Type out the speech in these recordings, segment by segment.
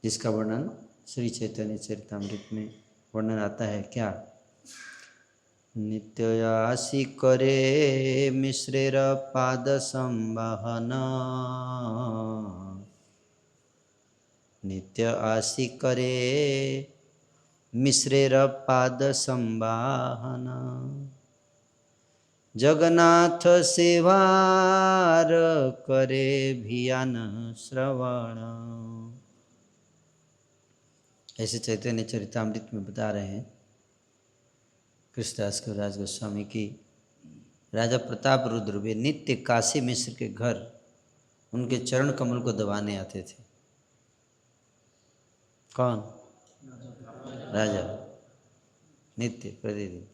जिसका वर्णन श्री चैतन्य चरितामृत में वर्णन आता है। क्या? नित्य आसी करे मिश्रेर पाद संवाहन, नित्य आसी करे मिश्रेर पाद संवाहन, जगन्नाथ सेवार करे भियान श्रवण। ऐसे चैतन्य चरितामृत में बता रहे हैं कृष्णदास कविराज गोस्वामी की राजा प्रताप रुद्र वे नित्य काशी मिश्र के घर उनके चरण कमल को दबाने आते थे। कौन? राजा। नित्य प्रतिदिन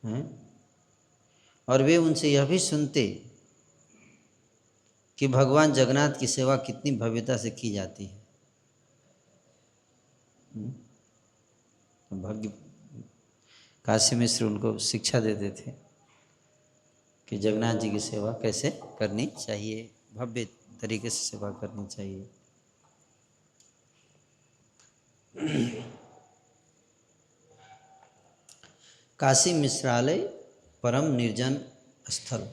हैं? और वे उनसे यह भी सुनते कि भगवान जगन्नाथ की सेवा कितनी भव्यता से की जाती है। भाग्य काशी मिश्र उनको शिक्षा देते थे कि जगन्नाथ जी की सेवा कैसे करनी चाहिए, भव्य तरीके से सेवा करनी चाहिए। काशी मिश्रालय परम निर्जन स्थल।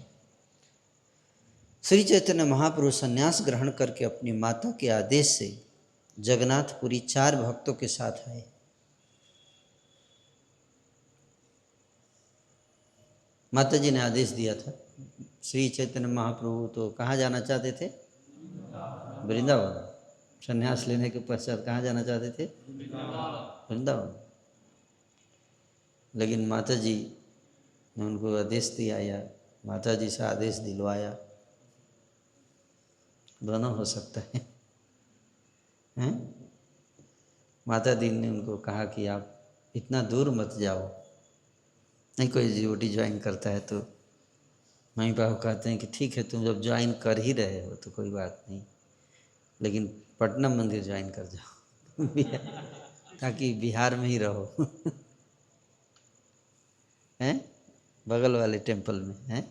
श्री चैतन्य महाप्रभु संन्यास ग्रहण करके अपनी माता के आदेश से जगन्नाथपुरी 4 भक्तों के साथ आए। माता जी ने आदेश दिया था। श्री चैतन्य महाप्रभु तो कहाँ जाना चाहते थे? वृंदावन। संन्यास लेने के पश्चात कहाँ जाना चाहते थे? वृंदावन। लेकिन माता जी ने उनको आदेश दिया या माता जी से आदेश दिलवाया, दोनों हो सकता है। हैं? माता जी ने उनको कहा कि आप इतना दूर मत जाओ। नहीं, कोई ड्यूटी ज्वाइन करता है तो मम्मी पापा कहते हैं कि ठीक है तुम जब ज्वाइन कर ही रहे हो तो कोई बात नहीं, लेकिन पटना मंदिर ज्वाइन कर जाओ ताकि बिहार में ही रहो। हैं? बगल वाले टेम्पल में हैं?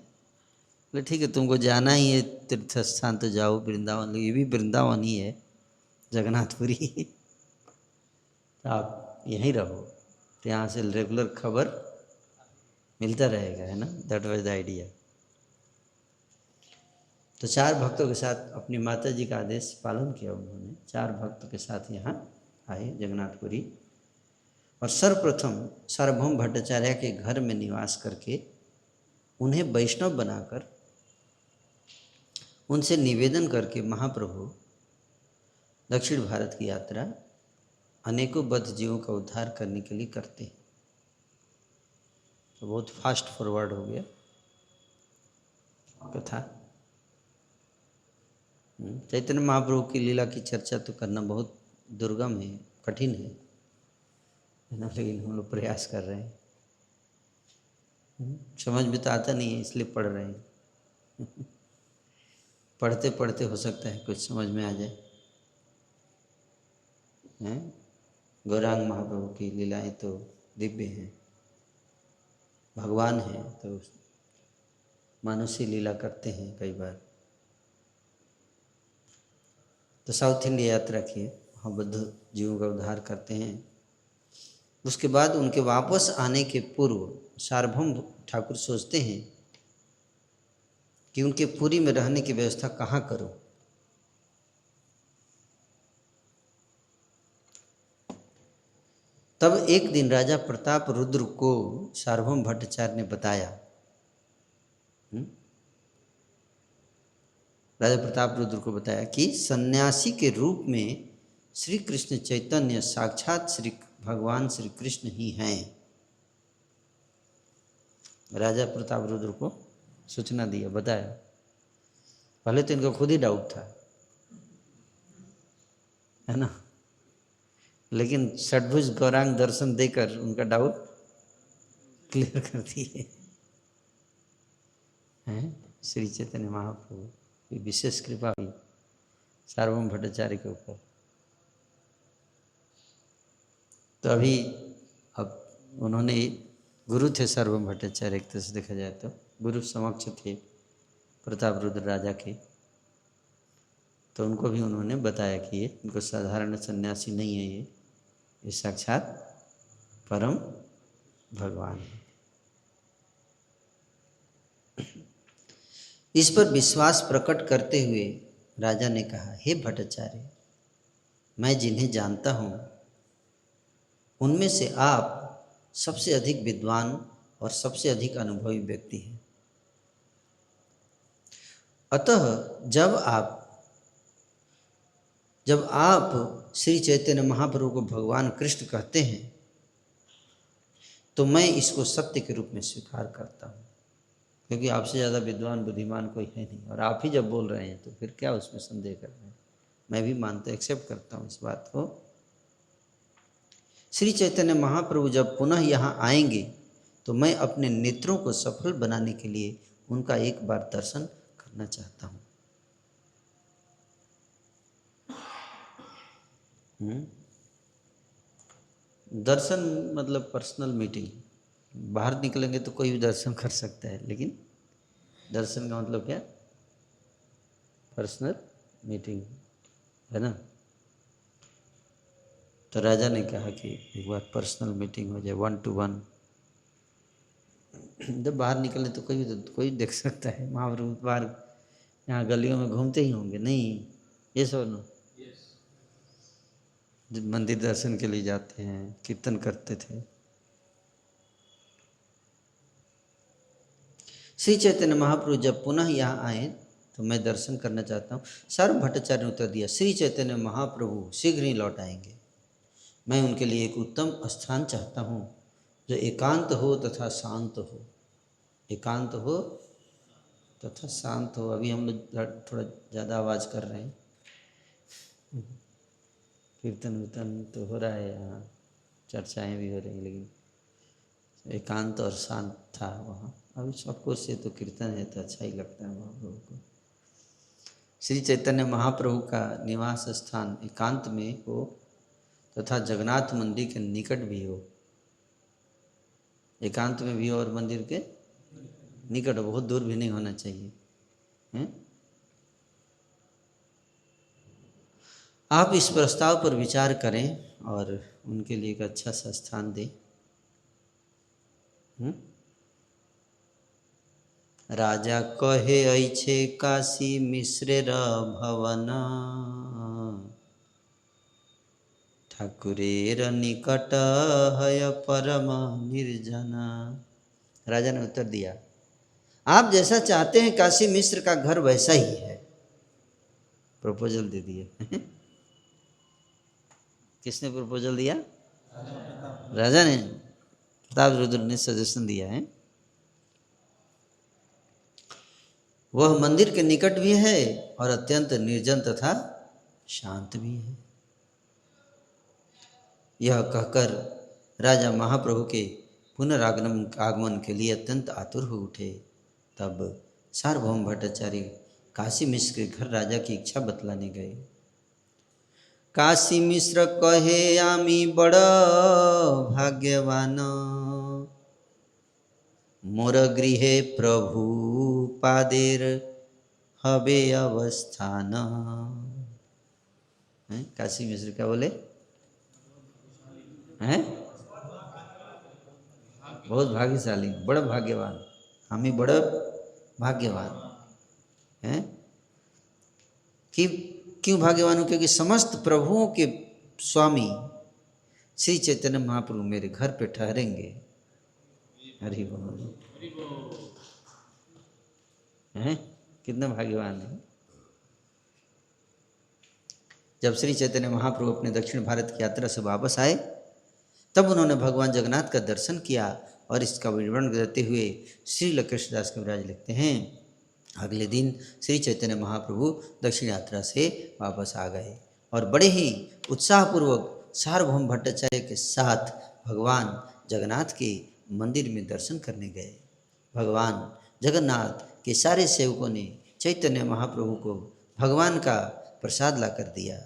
बोले ठीक है तुमको जाना ही है तीर्थ स्थान तो जाओ वृंदावन, ये भी वृंदावन ही है जगन्नाथपुरी। तो आप यहीं रहो तो यहाँ से रेगुलर खबर मिलता रहेगा, है ना। That was the idea. तो 4 भक्तों के साथ अपनी माता जी का आदेश पालन किया उन्होंने। 4 भक्तों के साथ यहाँ आए जगन्नाथपुरी और सर्वप्रथम सार्वभौम भट्टाचार्य के घर में निवास करके उन्हें वैष्णव बनाकर उनसे निवेदन करके महाप्रभु दक्षिण भारत की यात्रा अनेकों बद्ध जीवों का उद्धार करने के लिए करते हैं। तो बहुत फास्ट फॉरवर्ड हो गया कथा। चैतन्य महाप्रभु की लीला की चर्चा तो करना बहुत दुर्गम है, कठिन है ना, लेकिन हम लोग प्रयास कर रहे हैं। समझ में तो आता नहीं है इसलिए पढ़ रहे हैं। पढ़ते पढ़ते हो सकता है कुछ समझ में आ जाए। गौरांग महाप्रभु की लीलाएं तो दिव्य हैं, भगवान हैं तो मानुषी लीला करते हैं कई बार। तो साउथ इंडिया यात्रा किए, वहाँ बुद्ध जीवों का उद्धार करते हैं। उसके बाद उनके वापस आने के पूर्व सार्वभौम ठाकुर सोचते हैं कि उनके पुरी में रहने की व्यवस्था कहाँ करूं। तब एक दिन राजा प्रताप रुद्र को सार्वभौम भट्टाचार्य ने बताया, राजा प्रताप रुद्र को बताया कि सन्यासी के रूप में श्री कृष्ण चैतन्य साक्षात श्री भगवान श्री कृष्ण ही हैं। राजा प्रताप रुद्र को सूचना दिया, बताया। पहले तो इनको खुद ही डाउट था, है ना, लेकिन षड्भुज गौरांग दर्शन देकर उनका डाउट क्लियर कर दिए। श्री चैतन्य महाप्रभु की विशेष कृपा हुई सार्वभौम भट्टाचार्य के ऊपर। तो अभी अब उन्होंने गुरु थे सार्वभौम भट्टाचार्य, एक तरह से देखा जाए तो गुरु समक्ष थे प्रताप रुद्र राजा के। तो उनको भी उन्होंने बताया कि ये इनको साधारण सन्यासी नहीं है, ये साक्षात परम भगवान है। इस पर विश्वास प्रकट करते हुए राजा ने कहा, हे भट्टाचार्य, मैं जिन्हें जानता हूँ उनमें से आप सबसे अधिक विद्वान और सबसे अधिक अनुभवी व्यक्ति हैं। अतः जब आप श्री चैतन्य महाप्रभु को भगवान कृष्ण कहते हैं तो मैं इसको सत्य के रूप में स्वीकार करता हूँ, क्योंकि आपसे ज़्यादा विद्वान बुद्धिमान कोई है नहीं, और आप ही जब बोल रहे हैं तो फिर क्या उसमें संदेह कर रहे हैं। मैं भी मानता, एक्सेप्ट करता हूँ इस बात को। श्री चैतन्य महाप्रभु जब पुनः यहाँ आएंगे तो मैं अपने नेत्रों को सफल बनाने के लिए उनका एक बार दर्शन करना चाहता हूँ। दर्शन मतलब पर्सनल मीटिंग। बाहर निकलेंगे तो कोई भी दर्शन कर सकता है, लेकिन दर्शन का मतलब क्या? पर्सनल मीटिंग है ना। तो राजा ने कहा कि एक बार पर्सनल मीटिंग हो जाए, 1 to 1। जब बाहर निकले तो कोई देख सकता है। महाप्रभु बाहर यहाँ गलियों में घूमते ही होंगे, नहीं? ये सुनो, जब मंदिर दर्शन के लिए जाते हैं, कीर्तन करते थे। श्री चैतन्य महाप्रभु जब पुनः यहाँ आए तो मैं दर्शन करना चाहता हूँ। सर्व भट्टाचार्य ने उत्तर दिया, श्री चैतन्य महाप्रभु शीघ्र ही लौट आएंगे। मैं उनके लिए एक उत्तम स्थान चाहता हूँ जो एकांत हो तथा शांत हो। एकांत हो तथा शांत हो। अभी हम लोग थोड़ा ज़्यादा आवाज़ कर रहे हैं। कीर्तन वीर्तन तो हो रहा है, यहाँ चर्चाएँ भी हो रही हैं, लेकिन एकांत और शांत था वहाँ। अभी सबको से तो कीर्तन है तो अच्छा ही लगता है महाप्रभु को। श्री चैतन्य महाप्रभु का निवास स्थान एकांत में हो तथा जगन्नाथ मंदिर के निकट भी हो। एकांत में भी हो और मंदिर के निकट हो, बहुत दूर भी नहीं होना चाहिए हैं? आप इस प्रस्ताव पर विचार करें और उनके लिए एक अच्छा सा स्थान दें। राजा कहे ऐछे काशी मिश्रेर भवन, ठाकुरेर निकट है परम निर्जना। राजा ने उत्तर दिया, आप जैसा चाहते हैं काशी मिश्र का घर वैसा ही है। प्रपोजल दे दिए। किसने प्रपोजल दिया? राजा ने। प्रताप रुद्र ने सजेशन दिया है। वह मंदिर के निकट भी है और अत्यंत निर्जन तथा शांत भी है। यह कहकर राजा महाप्रभु के पुनरागमन के लिए अत्यंत आतुर हो उठे। तब सार्वभौम भट्टाचार्य काशी मिश्र के घर राजा की इच्छा बतलाने गए। काशी मिश्र कहे आमी बड़ भाग्यवान, मोर गृहे प्रभु पादेर हबे अवस्थान। काशी मिश्र क्या बोले हैं? बहुत भाग्यशाली, बड़ भाग्यवान, हम ही बड़ भाग्यवान हैं। कि क्यों भाग्यवान हो? क्योंकि समस्त प्रभुओं के स्वामी श्री चैतन्य महाप्रभु मेरे घर पे ठहरेंगे। हरि बोल हैं, कितना भाग्यवान है। जब श्री चैतन्य महाप्रभु अपने दक्षिण भारत की यात्रा से वापस आए तब उन्होंने भगवान जगन्नाथ का दर्शन किया और इसका विवरण देते हुए श्री कृष्णदास कविराज लिखते हैं, अगले दिन श्री चैतन्य महाप्रभु दक्षिण यात्रा से वापस आ गए और बड़े ही उत्साहपूर्वक सार्वभौम भट्टाचार्य के साथ भगवान जगन्नाथ के मंदिर में दर्शन करने गए। भगवान जगन्नाथ के सारे सेवकों ने चैतन्य महाप्रभु को भगवान का प्रसाद ला कर दिया।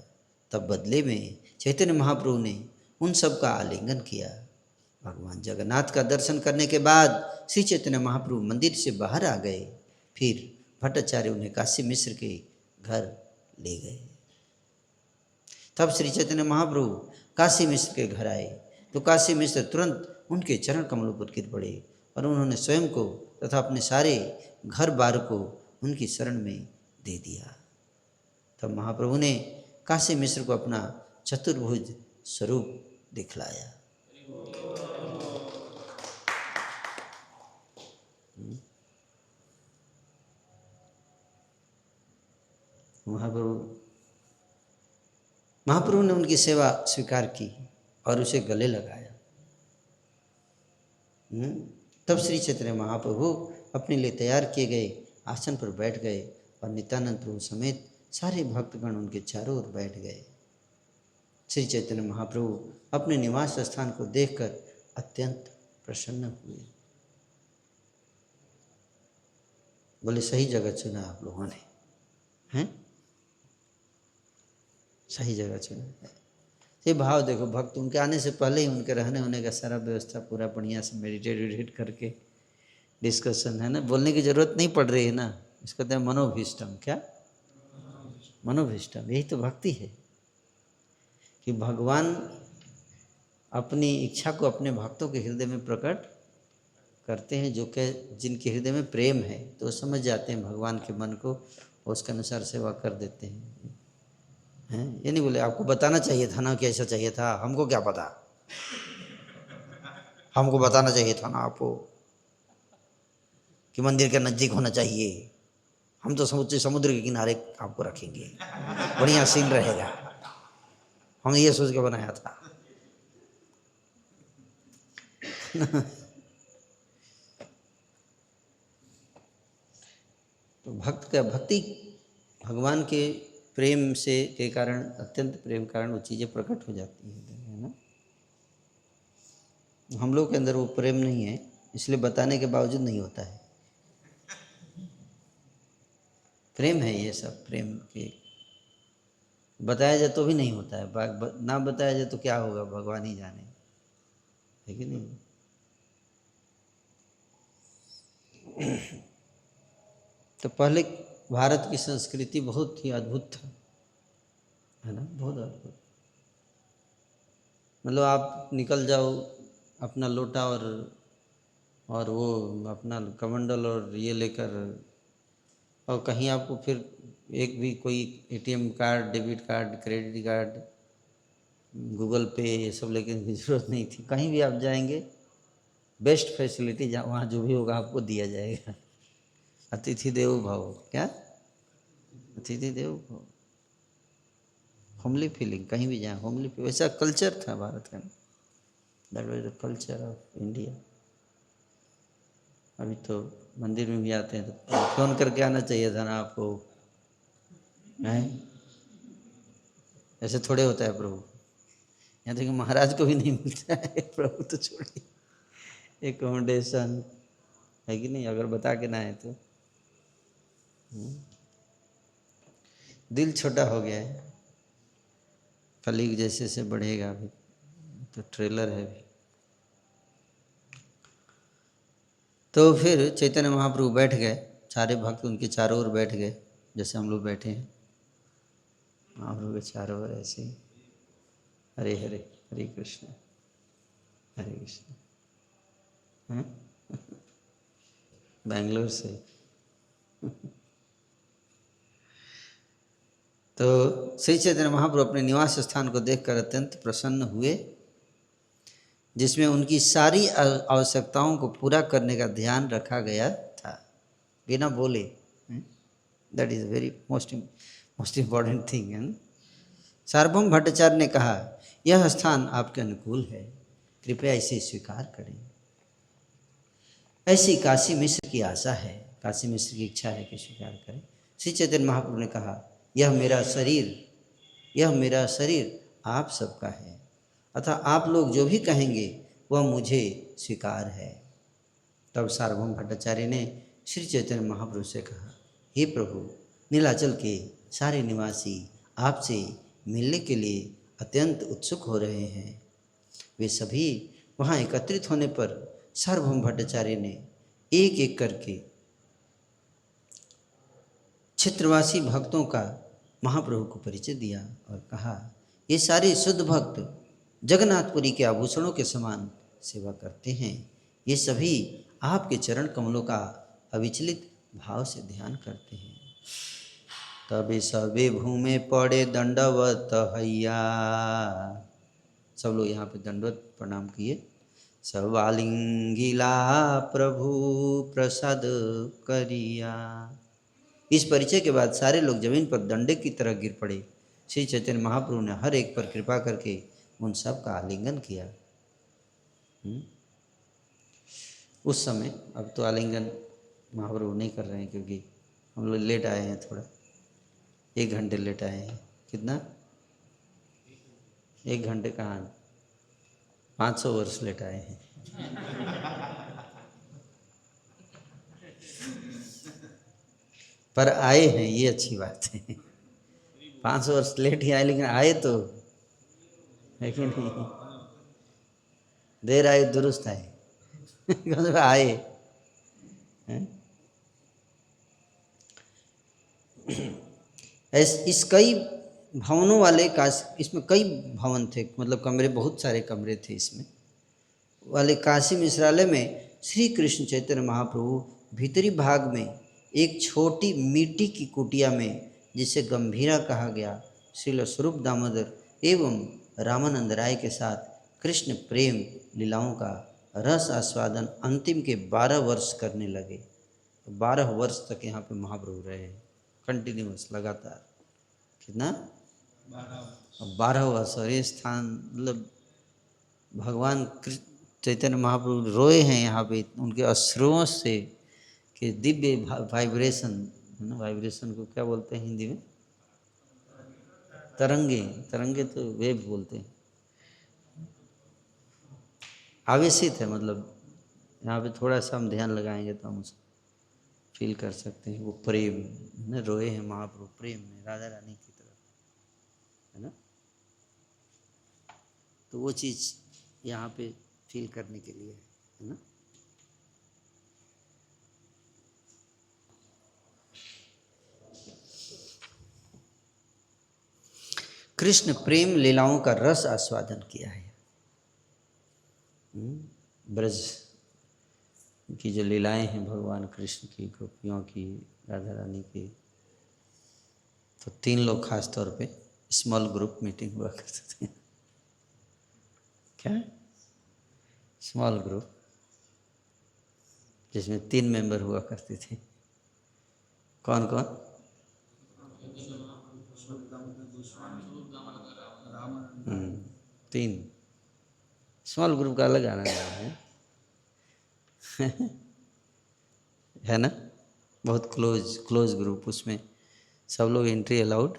तब बदले में चैतन्य महाप्रभु ने उन सब का आलिंगन किया। भगवान जगन्नाथ का दर्शन करने के बाद श्री चैतन्य महाप्रभु मंदिर से बाहर आ गए। फिर भट्टाचार्य उन्हें काशी मिश्र के घर ले गए। तब श्री चैतन्य महाप्रभु काशी मिश्र के घर आए तो काशी मिश्र तुरंत उनके चरण कमलों पर गिर पड़े और उन्होंने स्वयं को तथा अपने सारे घर बार को उनकी शरण में दे दिया। तब महाप्रभु ने काशी मिश्र को अपना चतुर्भुज स्वरूप दिखलाया। महाप्रभु ने उनकी सेवा स्वीकार की और उसे गले लगाया। तब श्री चैतन्य महाप्रभु अपने लिए तैयार किए गए आसन पर बैठ गए और नित्यानंद प्रभु समेत सारे भक्तगण उनके चारों ओर बैठ गए। श्री चैतन्य महाप्रभु अपने निवास स्थान को देखकर अत्यंत प्रसन्न हुए। बोले सही जगह चुना आप लोगों ने, हैं? सही जगह चुना। ये भाव देखो, भक्त उनके आने से पहले ही उनके रहने होने का सारा व्यवस्था पूरा बढ़िया से मेडिटेट करके डिस्कशन है ना, बोलने की जरूरत नहीं पड़ रही है ना। इसको कहते हैं मनोभीष्टम। क्या मनोभीष्टम? यही तो भक्ति है कि भगवान अपनी इच्छा को अपने भक्तों के हृदय में प्रकट करते हैं, जो कि जिनके हृदय में प्रेम है तो समझ जाते हैं भगवान के मन को, उसके अनुसार सेवा कर देते हैं। ये नहीं बोले आपको बताना चाहिए था ना कि ऐसा चाहिए था, हमको क्या पता, हमको बताना चाहिए था ना आपको कि मंदिर के नज़दीक होना चाहिए, हम तो समुद्र के किनारे आपको रखेंगे, बढ़िया सीन रहेगा, हम ये सोच के बनाया था। तो भक्त का भक्ति भगवान के प्रेम से के कारण, अत्यंत प्रेम कारण वो चीज़ें प्रकट हो जाती है ना। हम लोग के अंदर वो प्रेम नहीं है, इसलिए बताने के बावजूद नहीं होता है। प्रेम है ये सब, प्रेम के बताया जाए तो भी नहीं होता है, ना बताया जाए तो क्या होगा भगवान ही जाने, है कि नहीं। तो पहले भारत की संस्कृति बहुत ही अद्भुत था, है ना, बहुत अद्भुत। मतलब आप निकल जाओ अपना लोटा और वो अपना कमंडल और ये लेकर, और कहीं आपको फिर एक भी कोई ATM card, debit card, credit card, Google पे ये सब लेके की जरूरत नहीं थी। कहीं भी आप जाएंगे बेस्ट फैसिलिटी जहाँ वहाँ जो भी होगा आपको दिया जाएगा। अतिथि देवो भव। क्या? अतिथि देवो भव। होमली फीलिंग, कहीं भी जाए होमली फीलिंग, वैसा कल्चर था भारत का। That was the culture of India. अभी तो मंदिर में भी आते हैं तो फ़ोन करके आना चाहिए था ना आपको, हैं? ऐसे थोड़े होता है प्रभु। यहाँ तक कि महाराज को भी नहीं मिलता है, प्रभु तो छोड़िए, एकोमोडेशन है कि नहीं, अगर बता के ना आए तो। दिल छोटा हो गया है, कलीग जैसे से बढ़ेगा अभी तो ट्रेलर है अभी। तो फिर चैतन्य महाप्रभु बैठ गए, सारे भक्त उनके चारों ओर बैठ गए, जैसे हम लोग बैठे हैं महाप्रभु के चारों ओर ऐसे ही। हरे हरे, हरे कृष्ण हरे कृष्ण। बेंगलोर से। तो श्री चैतन्य महाप्रभु अपने निवास स्थान को देखकर अत्यंत प्रसन्न हुए, जिसमें उनकी सारी आवश्यकताओं को पूरा करने का ध्यान रखा गया था, बिना बोले। That is very most important thing है। सार्वभौम भट्टाचार्य ने कहा, यह स्थान आपके अनुकूल है, कृपया इसे स्वीकार करें। ऐसी काशी मिश्र की आशा है, काशी मिश्र की इच्छा है कि स्वीकार करें। श्री चैतन्य महाप्रभु ने कहा, यह मेरा शरीर आप सबका है, अतः आप लोग जो भी कहेंगे वह मुझे स्वीकार है। तब सार्वभौम भट्टाचार्य ने श्री चैतन्य महाप्रभु से कहा, हे प्रभु, नीलाचल के सारे निवासी आपसे मिलने के लिए अत्यंत उत्सुक हो रहे हैं। वे सभी वहाँ एकत्रित होने पर सार्वभौम भट्टाचार्य ने एक एक करके क्षेत्रवासी भक्तों का महाप्रभु को परिचय दिया और कहा, ये सारे शुद्ध भक्त जगन्नाथपुरी के आभूषणों के समान सेवा करते हैं। ये सभी आपके चरण कमलों का अविचलित भाव से ध्यान करते हैं। तबे सबे भूमे पड़े दंडवत हैया। सब लोग यहाँ पे दंडवत प्रणाम किए। सब आलिंगिला प्रभु प्रसाद करिया। इस परिचय के बाद सारे लोग जमीन पर दंडे की तरह गिर पड़े। श्री चैतन्य महाप्रभु ने हर एक पर कृपा करके उन सब का आलिंगन किया। उस समय, अब तो आलिंगन महाप्रभु नहीं कर रहे हैं क्योंकि हम लोग लेट आए हैं, थोड़ा 1 घंटे लेट आए हैं। कितना? 1 घंटे कहाँ, 500 वर्ष लेट आए हैं। पर आए हैं, ये अच्छी बात है। 500 वर्ष लेट ही आए, लेकिन आए तो है कि नहीं? देर आए दुरुस्त आए। आए हैं? इस कई भवनों वाले काशी, इसमें कई भवन थे, मतलब कमरे, बहुत सारे कमरे थे इसमें वाले काशी मिश्रालय में श्री कृष्ण चैतन्य महाप्रभु भीतरी भाग में एक छोटी मिट्टी की कुटिया में, जिसे गंभीरा कहा गया, श्रील स्वरूप दामोदर एवं रामानंद राय के साथ कृष्ण प्रेम लीलाओं का रस आस्वादन अंतिम के 12 वर्ष करने लगे। 12 वर्ष तक यहाँ पे महाप्रभु रहे, कंटिन्यूस, लगातार। कितना? 12 वर्ष। और ये स्थान, मतलब भगवान चैतन्य महाप्रभु रोए हैं यहाँ पे, उनके अश्रुओं से, कि दिव्य वाइब्रेशन है ना। वाइब्रेशन को क्या बोलते हैं हिंदी में? तरंगे। तरंगे तो वेव बोलते हैं। आवेशित है, मतलब यहाँ पे थोड़ा सा हम ध्यान लगाएंगे तो हम उसको फील कर सकते हैं। वो प्रेम है, रोए हैं महाप्रभु प्रेम में राधा रानी की तरफ, है ना। तो वो चीज़ यहाँ पे फील करने के लिए है ना। कृष्ण प्रेम लीलाओं का रस आस्वादन किया है। ब्रज की जो लीलाएं हैं भगवान कृष्ण की, गोपियों की, राधा रानी की, तो 3 लोग खास तौर पे स्मॉल ग्रुप मीटिंग हुआ करते थे। क्या? स्मॉल ग्रुप, जिसमें 3 मेंबर हुआ करते थे। कौन कौन? तीन। स्मॉल ग्रुप का अलग आनंद है। है ना। बहुत क्लोज ग्रुप, उसमें सब लोग एंट्री अलाउड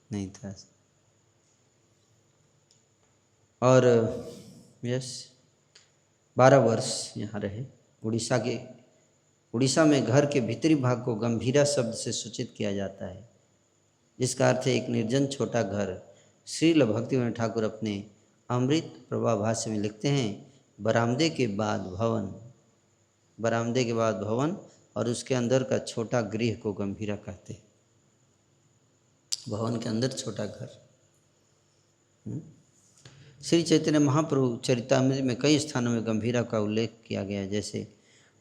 नहीं था। और यस, 12 वर्ष यहाँ रहे। उड़ीसा में घर के भीतरी भाग को गंभीरा शब्द से सूचित किया जाता है, जिसका अर्थ है एक निर्जन छोटा घर। श्रील भक्तिविनोद ठाकुर अपने अमृत प्रभा भाष्य में लिखते हैं, बरामदे के बाद भवन और उसके अंदर का छोटा गृह को गंभीरा कहते हैं। भवन के अंदर छोटा घर। श्री चैतन्य महाप्रभु चरितामृत में कई स्थानों में गंभीरा का उल्लेख किया गया है, जैसे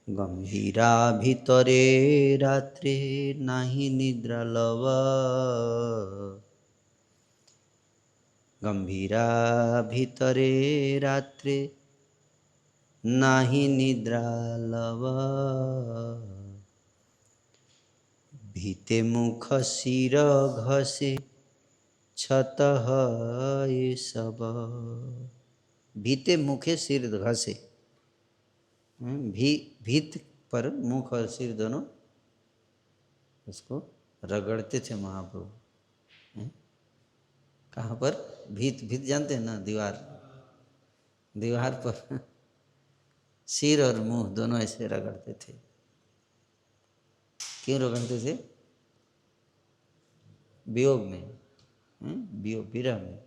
गंभीरा भीतरे रात्रे नाही निद्रा लव, गंभीरा भीतरे रात्रे नाही निद्रा लव, भीते मुख सिर घसे छत ये सब। भीते मुखे सिर घसे, भीत पर मुख और सिर दोनों उसको रगड़ते थे महाप्रभु। कहाँ पर? भीत जानते हैं ना, दीवार पर सिर और मुंह दोनों ऐसे रगड़ते थे। क्यों रगड़ते थे? वियोग में, विरह में।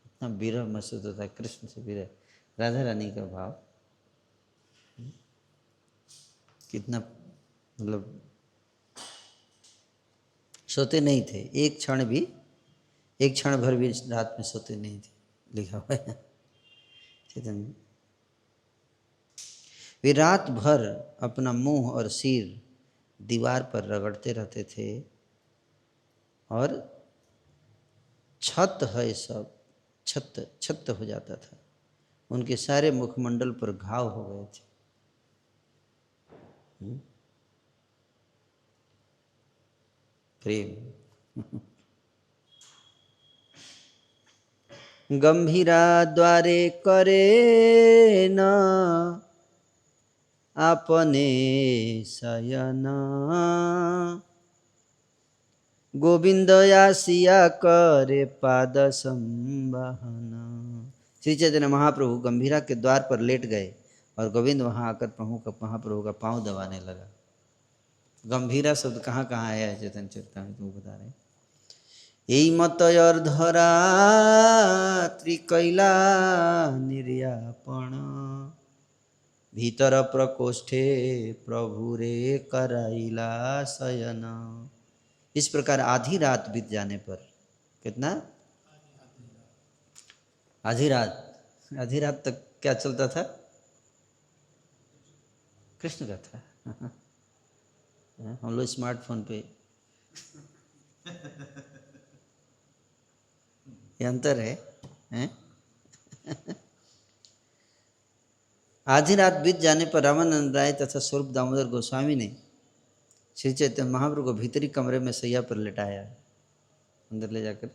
इतना विरह महसूस होता है कृष्ण से, विरह, राधा रानी का भाव कितना, मतलब सोते नहीं थे, एक क्षण भर भी रात में सोते नहीं थे, लिखा हुआ है चैतन्य। वे रात भर अपना मुंह और सिर दीवार पर रगड़ते रहते थे और छत है सब छत हो जाता था। उनके सारे मुखमंडल पर घाव हो गए थे। प्रेम। गंभीरा द्वारे करे न आपने शयन, गोविंद आसिया करे पाद संवहन। श्री चैतन्य महाप्रभु गंभीरा के द्वार पर लेट गए और गोविंद वहां आकर महाप्रभु का पांव दबाने लगा। गंभीरा शब्द कहाँ कहाँ आया है चैतन्य चरितामृत में, बता रहे। यही मत अर्धरात्रि कैला निर्यापण, भीतर प्रकोष्ठे प्रभु रे कराइला शयन। इस प्रकार आधी रात बीत जाने पर, कितना आधी रात तक क्या चलता था? कृष्ण का था। हम लोग स्मार्टफोन पे, ये अंतर है, हैं? आधी रात बीत जाने पर रामानंद राय तथा स्वरूप दामोदर गोस्वामी ने श्री चैतन्य महाप्रभु को भीतरी कमरे में सैया पर लेटाया, अंदर ले जाकर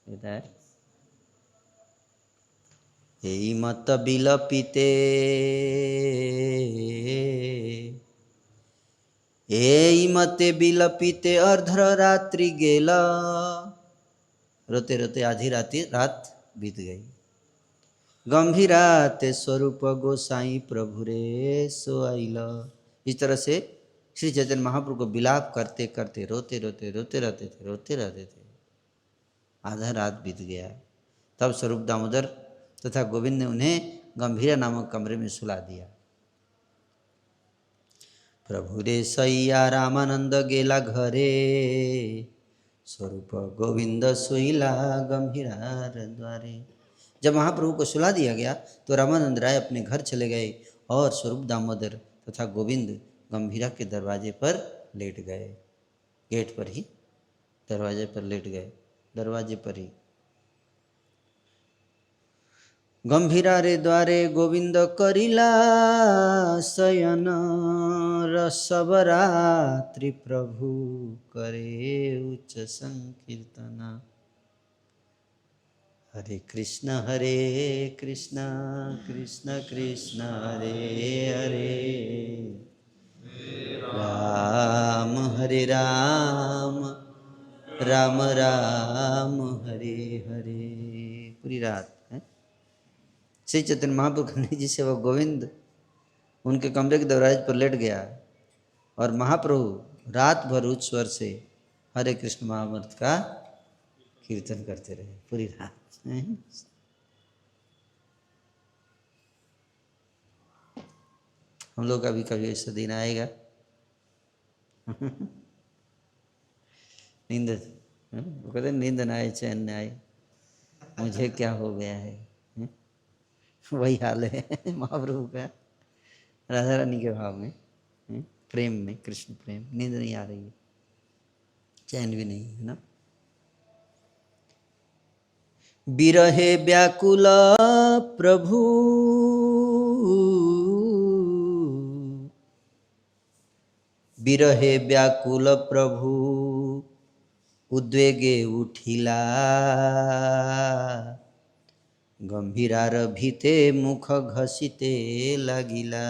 लेटाया। यही मत बिलपिते, यही मते बिलपिते अर्धरात्रि गेला। रोते रोते आधी रात बीत गई। गंभीराते स्वरूप गोसाई प्रभु रे सोआइल। इस तरह से श्री चैतन्य महाप्रभु को विलाप करते करते रोते रहते थे। आधा रात बीत गया। तब स्वरूप दामोदर तथा गोविंद ने उन्हें गंभीरा नामक कमरे में सुला दिया। प्रभु रे सैया रामानंद गेला घरे, स्वरूप गोविंद सोइला गंभीरा द्वारे। जब महाप्रभु को सुला दिया गया तो रामानंद राय अपने घर चले गए और स्वरूप दामोदर तथा गोविंद गंभीरा के दरवाजे पर लेट गए। गेट पर ही दरवाजे पर लेट गए, दरवाजे पर ही। गंभीरा रे द्वारे गोविंद करिला शयन, रसवरात्रि प्रभु करे उच्च संकीर्तना। हरे कृष्ण कृष्ण कृष्ण हरे हरे, राम हरे राम राम राम हरे हरे। पूरी रात श्री चैतन्य महाप्रभु कहने जी से वह गोविंद उनके कमरे के दरवाजे पर लेट गया और महाप्रभु रात भर उच्च स्वर से हरे कृष्ण महामंत्र का कीर्तन करते रहे पूरी रात। हम लोग का भी कभी ऐसा दिन आएगा। नींद, वो कहते नींद न आए चैन न आए, मुझे क्या हो गया है। वही हाल है महाप्रभु का राधा रानी के भाव में, प्रेम में, कृष्ण प्रेम। नींद नहीं आ रही है, चैन भी नहीं है ना। बिरहे व्याकुल प्रभु, बिरहे व्याकुल प्रभु उद्वेगे उठिला, गंभीरार भीते मुख घसीते लगिला।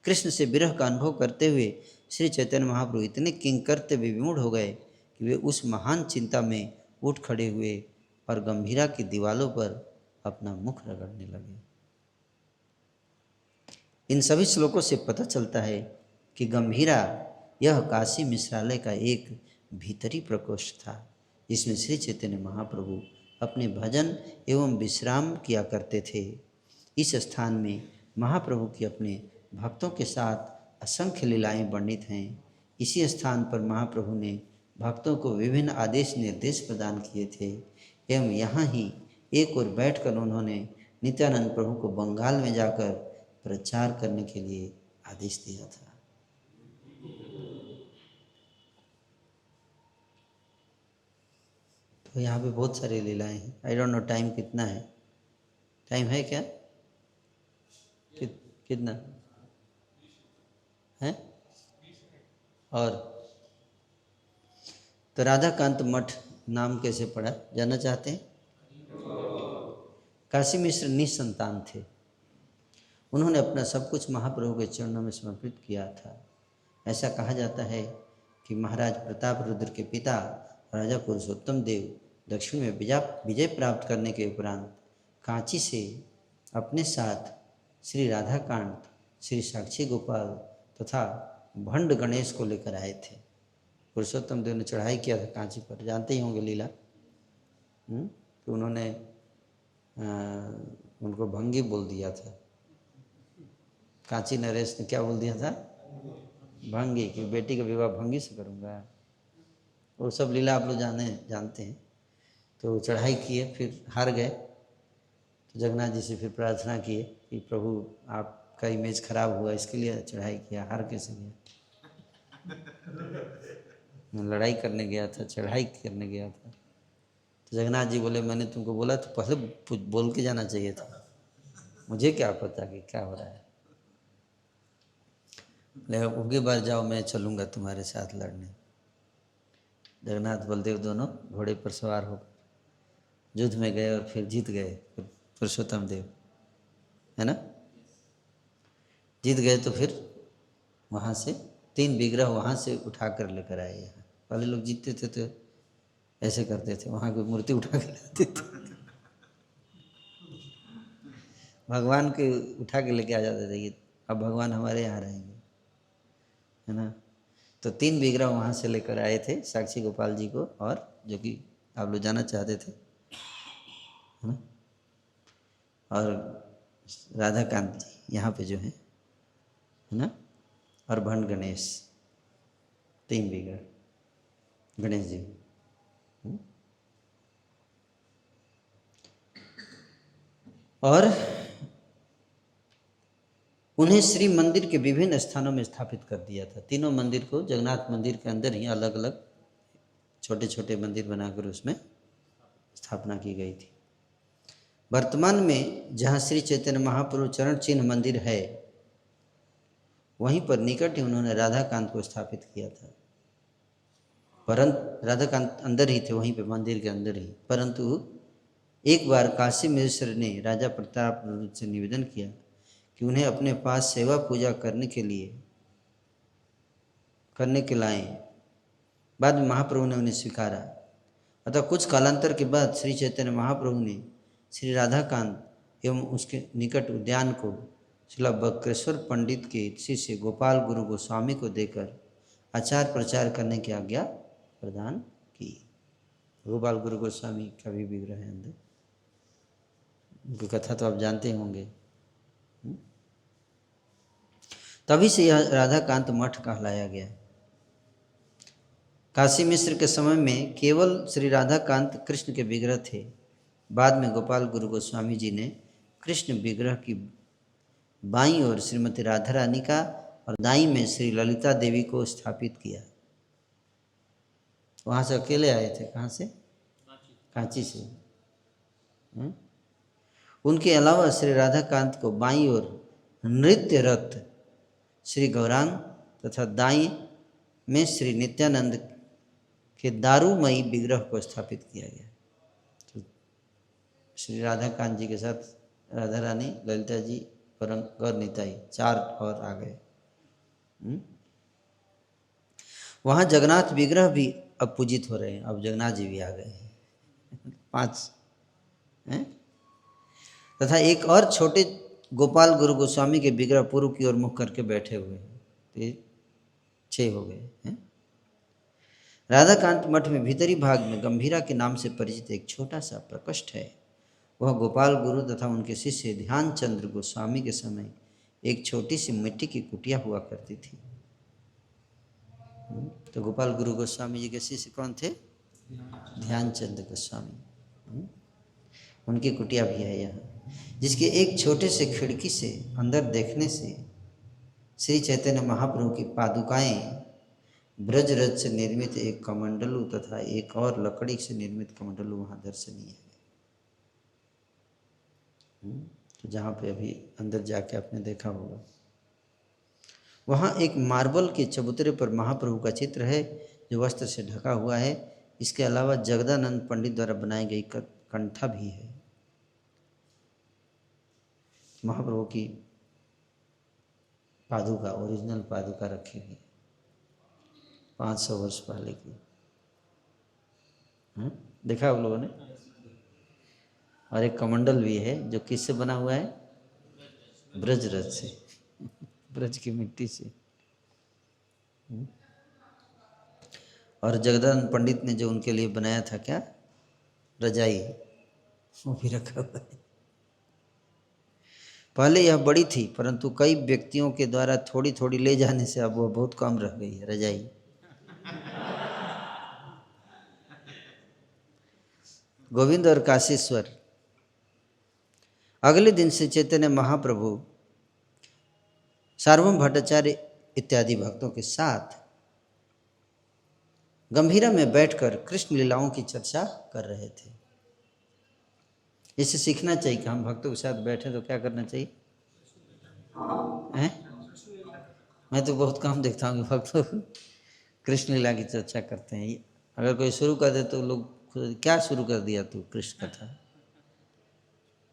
कृष्ण से विरह का अनुभव करते हुए श्री चैतन्य महाप्रभु इतने किंकर्तव्य विमूढ़ हो गए कि वे उस महान चिंता में उठ खड़े हुए और गंभीरा की दीवालों पर अपना मुख रगड़ने लगे। इन सभी श्लोकों से पता चलता है कि गंभीरा यह काशी मिश्रालय का एक भीतरी प्रकोष्ठ था, जिसमें श्री चैतन्य महाप्रभु अपने भजन एवं विश्राम किया करते थे। इस स्थान में महाप्रभु की अपने भक्तों के साथ असंख्य लीलाएं वर्णित हैं। इसी स्थान पर महाप्रभु ने भक्तों को विभिन्न आदेश निर्देश प्रदान किए थे एवं यहाँ ही एक ओर बैठकर उन्होंने नित्यानंद प्रभु को बंगाल में जाकर प्रचार करने के लिए आदेश दिया था। तो यहाँ पे बहुत सारी लीलाएं हैं। आई डोंट नो टाइम कितना है, टाइम है क्या? कितना है? और तो राधाकांत मठ नाम कैसे पड़ा, जानना चाहते हैं? काशी मिश्र निसंतान थे। उन्होंने अपना सब कुछ महाप्रभु के चरणों में समर्पित किया था। ऐसा कहा जाता है कि महाराज प्रताप रुद्र के पिता राजा पुरुषोत्तम देव दक्षिण में विजय प्राप्त करने के उपरांत कांची से अपने साथ श्री राधाकांत, श्री साक्षी गोपाल तथा भंड गणेश को लेकर आए थे। पुरुषोत्तम देव ने चढ़ाई किया था कांची पर, जानते ही होंगे लीला। तो उन्होंने उनको भंगी बोल दिया था। कांची नरेश ने क्या बोल दिया था? भंगी, कि बेटी का विवाह भंगी से करूँगा। वो सब लीला आप लोग जानते हैं। तो चढ़ाई किए, फिर हार गए। तो जगन्नाथ जी से फिर प्रार्थना किए कि प्रभु आपका इमेज खराब हुआ, इसके लिए चढ़ाई किया, हार कैसे गया? मैं लड़ाई करने गया था, चढ़ाई करने गया था। तो जगन्नाथ जी बोले मैंने तुमको बोला तो पहले बोल के जाना चाहिए था, मुझे क्या पता कि क्या हो रहा है। लेकिन उनके बार जाओ, मैं चलूँगा तुम्हारे साथ लड़ने। जगन्नाथ बलदेव दोनों घोड़े पर सवार होकर युद्ध में गए और फिर जीत गए। पुरुषोत्तम देव, है ना, जीत गए। तो फिर वहाँ से 3 विग्रह वहाँ से उठा कर लेकर आए यहाँ। पहले लोग जीतते थे तो ऐसे करते थे, वहाँ की मूर्ति उठा के लाते थे, भगवान के उठा के लेके आ जाते थे कि अब भगवान हमारे यहाँ रहेंगे, है ना। तो 3 विग्रह वहाँ से लेकर आए थे साक्षी गोपाल जी को, और जो कि आप लोग जाना चाहते थे, है ना। और राधाकांत जी यहाँ पे जो है ना, और भंड गणेश, 3 विग्रह गणेश जी। और उन्हें श्री मंदिर के विभिन्न स्थानों में स्थापित कर दिया था। तीनों मंदिर को जगन्नाथ मंदिर के अंदर ही अलग अलग छोटे छोटे मंदिर बनाकर उसमें स्थापना की गई थी। वर्तमान में जहाँ श्री चैतन्य महाप्रभु चरण चिन्ह मंदिर है, वहीं पर निकट ही उन्होंने राधाकांत को स्थापित किया था। परंतु राधाकांत अंदर ही थे, वहीं पे मंदिर के अंदर ही। परंतु एक बार काशी मिश्र ने राजा प्रताप रुद्र से निवेदन किया कि उन्हें अपने पास सेवा पूजा करने के लाएं। बाद में महाप्रभु ने उन्हें स्वीकारा। अतः कुछ कालांतर के बाद श्री चैतन्य महाप्रभु ने श्री राधाकांत एवं उसके निकट उद्यान को श्रीला बक्रेश्वर पंडित के शिष्य गोपाल गुरु गोस्वामी को देकर आचार प्रचार करने की आज्ञा प्रदान की। गोपाल गुरु गोस्वामी का भी विग्रह है अंदर, उनकी कथा तो आप जानते होंगे। तभी से यह राधाकांत मठ कहलाया गया। काशी मिश्र के समय में केवल श्री राधाकांत कृष्ण के विग्रह थे। बाद में गोपाल गुरु गोस्वामी जी ने कृष्ण विग्रह की बाईं ओर श्रीमती राधा रानी का और दाईं में श्री ललिता देवी को स्थापित किया। वहाँ से अकेले आए थे। कहाँ से? कांची से। उनके अलावा श्री राधाकांत को बाईं ओर नृत्य रथ श्री गौरांग तथा दाईं में श्री नित्यानंद के दारूमयी विग्रह को स्थापित किया गया। तो श्री राधाकांत जी के साथ राधा रानी, ललिता जी और गौर निताई, 4 और आ गए। वहाँ जगन्नाथ विग्रह भी अब पूजित हो रहे हैं। अब जगन्नाथ जी भी आ गए हैं, 5 हैं। तथा एक और छोटे गोपाल गुरु गोस्वामी के विग्रह पूर्व की ओर मुख करके बैठे हुए हैं। तो 6 हो गए हैं। राधाकांत मठ में भीतरी भाग में गंभीरा के नाम से परिचित एक छोटा सा प्रकोष्ठ है। वह गोपाल गुरु तथा उनके शिष्य ध्यानचंद्र गोस्वामी के समय एक छोटी सी मिट्टी की कुटिया हुआ करती थी। तो गोपाल गुरु गोस्वामी जी के शिष्य कौन थे? ध्यानचंद गोस्वामी। उनकी कुटिया भी है यहाँ, जिसके एक छोटे से खिड़की से अंदर देखने से श्री चैतन्य महाप्रभु की पादुकाएं, ब्रजरज से निर्मित एक कमंडलू तथा एक और लकड़ी से निर्मित कमंडलू वहाँ दर्शनीय है। तो जहाँ पे अभी अंदर जाके आपने देखा होगा, वहाँ एक मार्बल के चबूतरे पर महाप्रभु का चित्र है जो वस्त्र से ढका हुआ है। इसके अलावा जगदानंद पंडित द्वारा बनाई गई कंठा भी है। महाप्रभु की पादुका, ओरिजिनल पादुका रखी हुई 500 वर्ष पहले की। देखा आप लोगों ने? और एक कमंडल भी है जो किससे बना हुआ है? ब्रजरज से, ब्रज की मिट्टी से। और जगदानंद पंडित ने जो उनके लिए बनाया था क्या, रजाई, वो भी रखा हुआ है। पहले यह बड़ी थी, परंतु कई व्यक्तियों के द्वारा थोड़ी थोड़ी ले जाने से अब वह बहुत कम रह गई है रजाई। गोविंद और काशीश्वर। अगले दिन से चैतन्य महाप्रभु सार्वभौम भट्टाचार्य इत्यादि भक्तों के साथ गंभीरा में बैठकर कृष्ण लीलाओं की चर्चा कर रहे थे। इससे सीखना चाहिए कि हम भक्तों के साथ बैठे तो क्या करना चाहिए हैं? मैं तो बहुत कम देखता हूँ कि भक्तों कृष्ण लीला की चर्चा करते हैं। अगर कोई शुरू कर दे तो लोग क्या शुरू कर दिया तू कृष्ण कथा,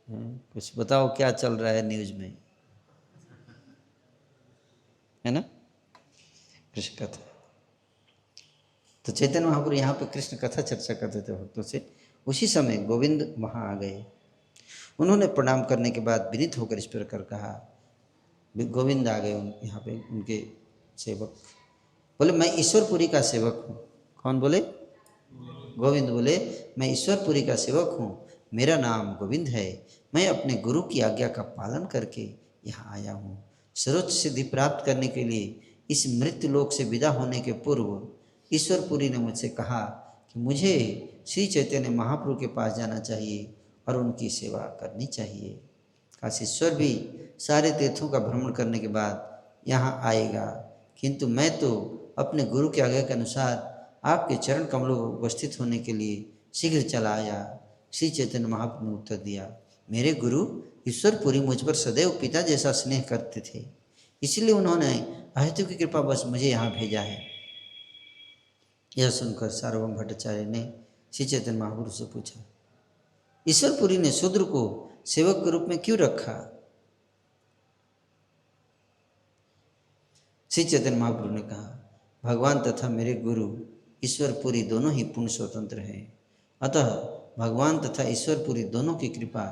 कुछ बताओ क्या चल रहा है न्यूज में, है ना, कृष्ण कथा। तो चैतन्य महाप्रभु यहाँ पे कृष्ण कथा चर्चा करते थे भक्तों से। उसी समय गोविंद वहाँ आ गए। उन्होंने प्रणाम करने के बाद विनीत होकर इस प्रकार कहा, गोविंद आ गए यहाँ पे उनके सेवक। बोले मैं ईश्वरपुरी का सेवक हूँ। कौन बोले? गोविंद बोले मैं ईश्वरपुरी का सेवक हूँ, मेरा नाम गोविंद है। मैं अपने गुरु की आज्ञा का पालन करके यहाँ आया हूँ। सर्वोच्च सिद्धि प्राप्त करने के लिए इस मृत्यु लोक से विदा होने के पूर्व ईश्वरपुरी ने मुझसे कहा कि मुझे श्री चैतन्य महाप्रभु के पास जाना चाहिए और उनकी सेवा करनी चाहिए। काशीश्वर भी सारे तीर्थों का भ्रमण करने के बाद यहाँ आएगा, किंतु मैं तो अपने गुरु के आज्ञा के अनुसार आपके चरण कमलों को उपस्थित होने के लिए शीघ्र चला आया। श्री चैतन्य महाप्रभु ने उत्तर दिया, मेरे गुरु ईश्वरपुरी मुझ पर सदैव पिता जैसा स्नेह करते थे, इसलिए उन्होंने अहेतु की कृपा बस मुझे यहाँ भेजा है। यह सुनकर सार्वभौम भट्टाचार्य ने श्री चैतन्य महाप्रभु से पूछा, ईश्वरपुरी ने शूद्र को सेवक के रूप में क्यों रखा? श्री चैतन्य महाप्रभु ने कहा, भगवान तथा मेरे गुरु ईश्वरपुरी दोनों ही पूर्ण स्वतंत्र हैं, अतः भगवान तथा ईश्वरपुरी दोनों की कृपा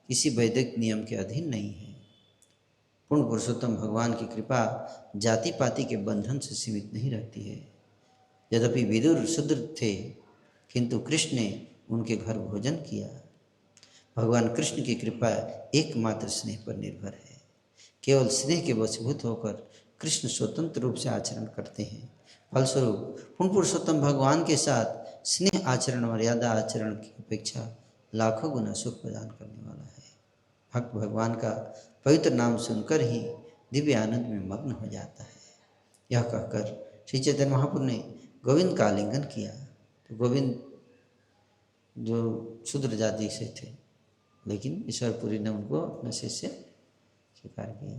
किसी वैदिक नियम के अधीन नहीं है। पूर्ण पुरुषोत्तम भगवान की कृपा जाति पाति के बंधन से सीमित नहीं रहती है। यद्यपि विदुर शूद्र थे, किंतु कृष्ण ने उनके घर भोजन किया। भगवान कृष्ण की कृपा एकमात्र स्नेह पर निर्भर है। केवल स्नेह के वशीभूत होकर कृष्ण स्वतंत्र रूप से आचरण करते हैं। फलस्वरूप पूर्ण पुरुषोत्तम भगवान के साथ स्नेह आचरण मर्यादा आचरण की अपेक्षा लाखों गुना सुख प्रदान करने वाला है। भक्त भगवान का पवित्र नाम सुनकर ही दिव्य आनंद में मग्न हो जाता है। यह कहकर श्री चैतन्य महाप्रभु ने गोविंद का आलिंगन किया। तो गोविंद जो शूद्र जाति से थे, लेकिन ईश्वरपुरी ने उनको अपने शिष्य स्वीकार किया।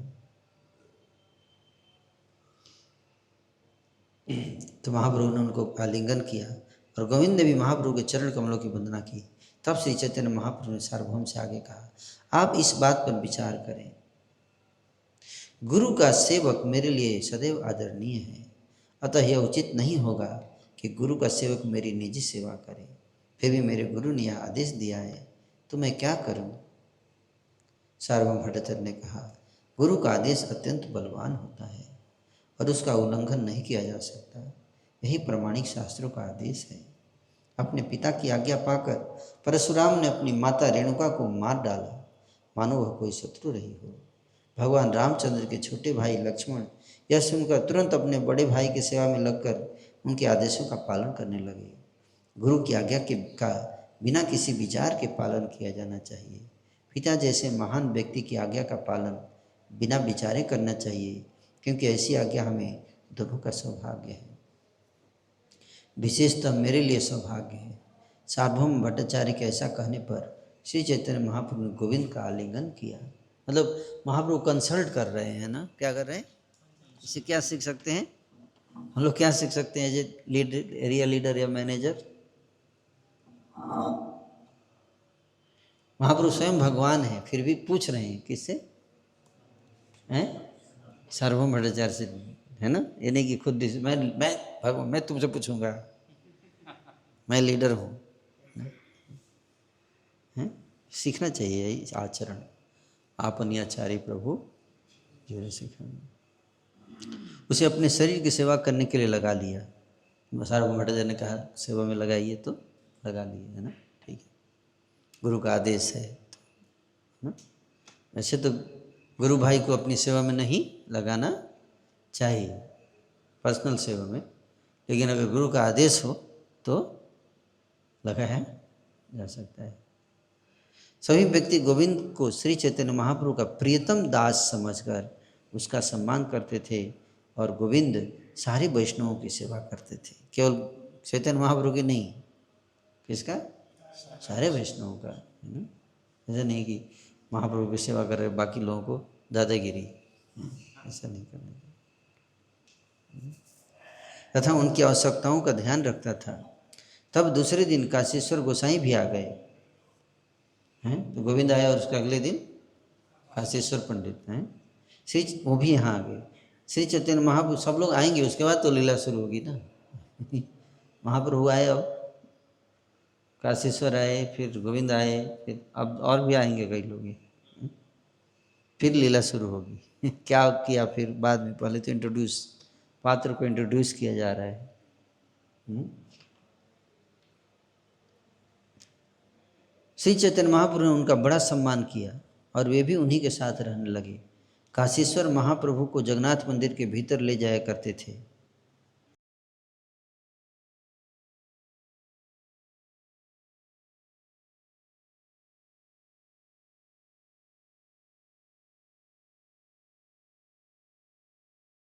तो महाप्रभु ने उनको आलिंगन किया और गोविंद ने भी महाप्रभु के चरण कमलों की वंदना की। तब श्री चैतन्य महाप्रभु ने सार्वभौम से आगे कहा, आप इस बात पर विचार करें, गुरु का सेवक मेरे लिए सदैव आदरणीय है, अतः यह उचित नहीं होगा कि गुरु का सेवक मेरी निजी सेवा करे। फिर भी मेरे गुरु ने यह आदेश दिया है, तो मैं क्या करूं? सार्वभौम भट्टाचार्य ने कहा, गुरु का आदेश अत्यंत बलवान होता है और उसका उल्लंघन नहीं किया जा सकता। यही प्रमाणिक शास्त्रों का आदेश है। अपने पिता की आज्ञा पाकर परशुराम ने अपनी माता रेणुका को मार डाला, मानो वह कोई शत्रु रही हो। भगवान रामचंद्र के छोटे भाई लक्ष्मण यह सुनकर तुरंत अपने बड़े भाई की सेवा में लगकर उनके आदेशों का पालन करने लगे। गुरु की आज्ञा का बिना किसी विचार के पालन किया जाना चाहिए। पिता जैसे महान व्यक्ति की आज्ञा का पालन बिना विचारे करना चाहिए, क्योंकि ऐसी आज्ञा हमें दोनों का सौभाग्य है। विशेषतः मेरे लिए सौभाग्य है। सार्वभौम भट्टाचार्य के ऐसा कहने पर श्री चैतन्य महाप्रभु ने गोविंद का आलिंगन किया। मतलब महाप्रभु कंसल्ट कर रहे हैं ना, क्या कर रहे हैं? इससे क्या सीख सकते हैं हम लोग? क्या सीख सकते हैं as a leader, area leader या मैनेजर? महाप्रभु स्वयं भगवान है, फिर भी पूछ रहे हैं किससे? हैं? सार्वभौम भट्टाचार्य से, है ना? ये नहीं कि खुद मैं तुमसे पूछूंगा, मैं लीडर हूँ। सीखना चाहिए आचरण। आपन आचार्य प्रभु जो सीखना। उसे अपने शरीर की सेवा करने के लिए लगा लिया। सार्वभौम भट्टाचार्य ने कहा सेवा में लगाइए, तो लगा लिए, है ना? ठीक है, गुरु का आदेश है ना? वैसे तो गुरु भाई को अपनी सेवा में नहीं लगाना चाहिए, पर्सनल सेवा में, लेकिन अगर गुरु का आदेश हो तो लगाया जा सकता है। सभी व्यक्ति गोविंद को श्री चैतन्य महाप्रभु का प्रियतम दास समझकर उसका सम्मान करते थे, और गोविंद सारे वैष्णवों की सेवा करते थे। केवल चैतन्य महाप्रभु की नहीं, किसका? सारे वैष्णवों का। ऐसा नहीं कि महाप्रभु की सेवा कर रहे बाकी लोगों को दादागिरी, ऐसा नहीं करना। तथा उनकी आवश्यकताओं का ध्यान रखता था। तब दूसरे दिन काशीश्वर गोसाई भी आ गए हैं, तो गोविंद आया और उसके अगले दिन काशीश्वर पंडित हैं, वो भी यहाँ आ गए। श्री चैतन्य महाप्रभु, सब लोग आएंगे, उसके बाद तो लीला शुरू होगी ना। महाप्रभु आए, अब काशीश्वर आए, फिर गोविंद आए, फिर अब और भी आएंगे कई लोग, फिर लीला शुरू होगी। क्या किया फिर बाद में? पहले तो इंट्रोड्यूस, पात्र को इंट्रोड्यूस किया जा रहा है। श्री चैतन्य महाप्रभु ने उनका बड़ा सम्मान किया और वे भी उन्हीं के साथ रहने लगे। काशीश्वर महाप्रभु को जगन्नाथ मंदिर के भीतर ले जाया करते थे।